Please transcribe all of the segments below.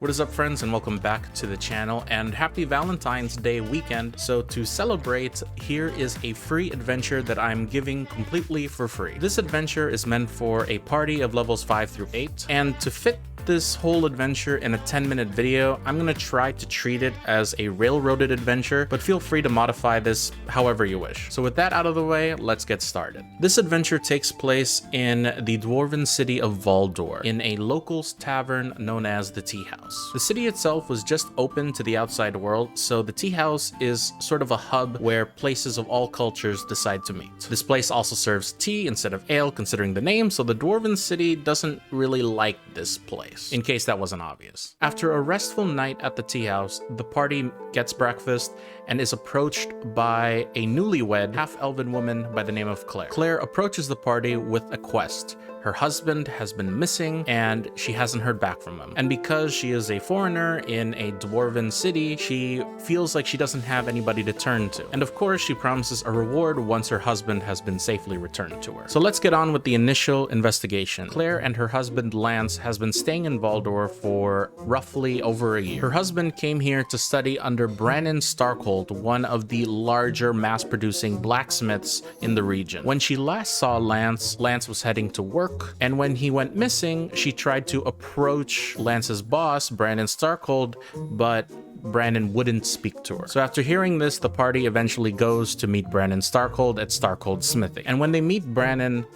What is up, friends, and welcome back to the channel, and happy Valentine's Day weekend. So to celebrate, here is a free adventure that I'm giving completely for free. This adventure is meant for a party of levels 5 through 8, and to fit this whole adventure in a 10-minute video, I'm gonna try to treat it as a railroaded adventure, but feel free to modify this however you wish. So with that out of the way, let's get started. This adventure takes place in the dwarven city of Valdor, in a locals tavern known as the Tea House. The city itself was just open to the outside world, so the Tea House is sort of a hub where places of all cultures decide to meet. This place also serves tea instead of ale, considering the name, so the dwarven city doesn't really like this place, in case that wasn't obvious. After a restful night at the tea house, the party gets breakfast and is approached by a newlywed half-elven woman by the name of Claire. Claire approaches the party with a quest. Her husband has been missing and she hasn't heard back from him. And because she is a foreigner in a dwarven city, she feels like she doesn't have anybody to turn to. And of course, she promises a reward once her husband has been safely returned to her. So let's get on with the initial investigation. Claire and her husband Lance has been staying in Valdor for roughly over a year. Her husband came here to study under Brannon Starkhold, one of the larger mass-producing blacksmiths in the region. When she last saw Lance was heading to work, and when he went missing, she tried to approach Lance's boss, Brannon Starkhold, but Brannon wouldn't speak to her. So after hearing this, the party eventually goes to meet Brannon Starkhold at Starkhold's smithy. And when they meet Brannon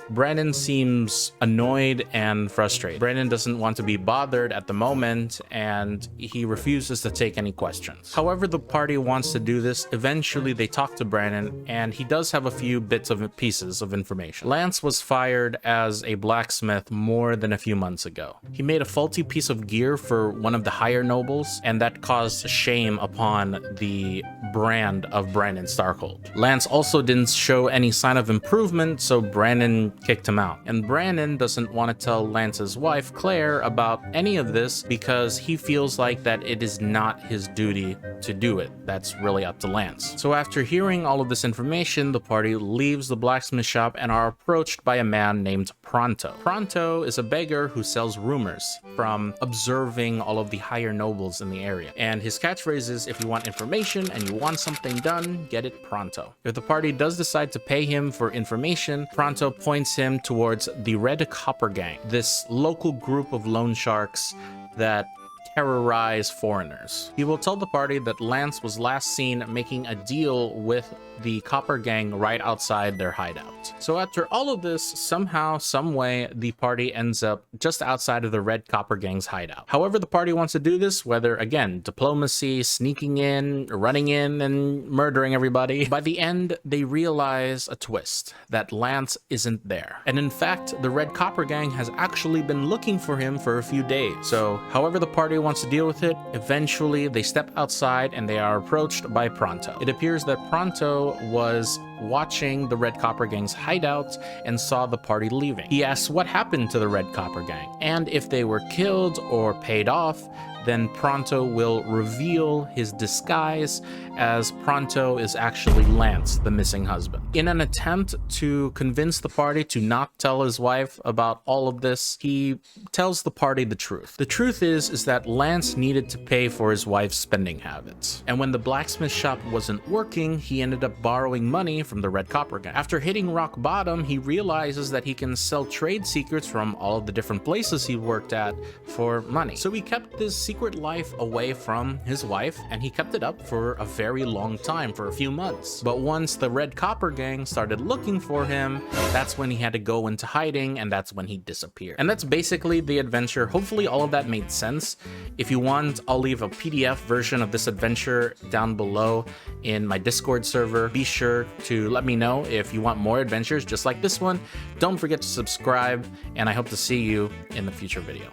seems annoyed and frustrated. Brannon doesn't want to be bothered at the moment, and he refuses to take any questions. However, the party wants to do this. Eventually, they talk to Brannon, and he does have a few bits of pieces of information. Lance was fired as a blacksmith more than a few months ago. He made a faulty piece of gear for one of the higher nobles, and that caused shame upon the brand of Brannon Starkhold. Lance also didn't show any sign of improvement, so Brannon kicked him out. And Brannon doesn't want to tell Lance's wife, Claire, about any of this because he feels like that it is not his duty to do it. That's really up to Lance. So after hearing all of this information, the party leaves the blacksmith shop and are approached by a man named Pronto. Pronto is a beggar who sells rumors from observing all of the higher nobles in the area. And his catchphrase is, if you want information and you want something done, get it pronto. If the party does decide to pay him for information, Pronto points him towards the Red Copper Gang, this local group of loan sharks that terrorize foreigners. He will tell the party that Lance was last seen making a deal with the Copper Gang right outside their hideout. So after all of this, somehow, some way, the party ends up just outside of the Red Copper Gang's hideout. However the party wants to do this, whether, again, diplomacy, sneaking in, running in, and murdering everybody, by the end, they realize a twist, that Lance isn't there. And in fact, the Red Copper Gang has actually been looking for him for a few days. So however the party wants to deal with it, eventually they step outside and they are approached by Pronto. It appears that Pronto was watching the Red Copper Gang's hideout and saw the party leaving. He asks what happened to the Red Copper Gang, and if they were killed or paid off, then Pronto will reveal his disguise, as Pronto is actually Lance, the missing husband. In an attempt to convince the party to not tell his wife about all of this, he tells the party the truth. The truth is that Lance needed to pay for his wife's spending habits. And when the blacksmith shop wasn't working, he ended up borrowing money from the Red Copper Gang. After hitting rock bottom, he realizes that he can sell trade secrets from all of the different places he worked at for money. So he kept this secret life away from his wife, and he kept it up for a very long time, for a few months. But once the Red Copper Gang started looking for him, that's when he had to go into hiding, and that's when he disappeared. And that's basically the adventure. Hopefully all of that made sense. If you want, I'll leave a PDF version of this adventure down below in my Discord server. Be sure to let me know if you want more adventures just like this one. Don't forget to subscribe, and I hope to see you in the future video.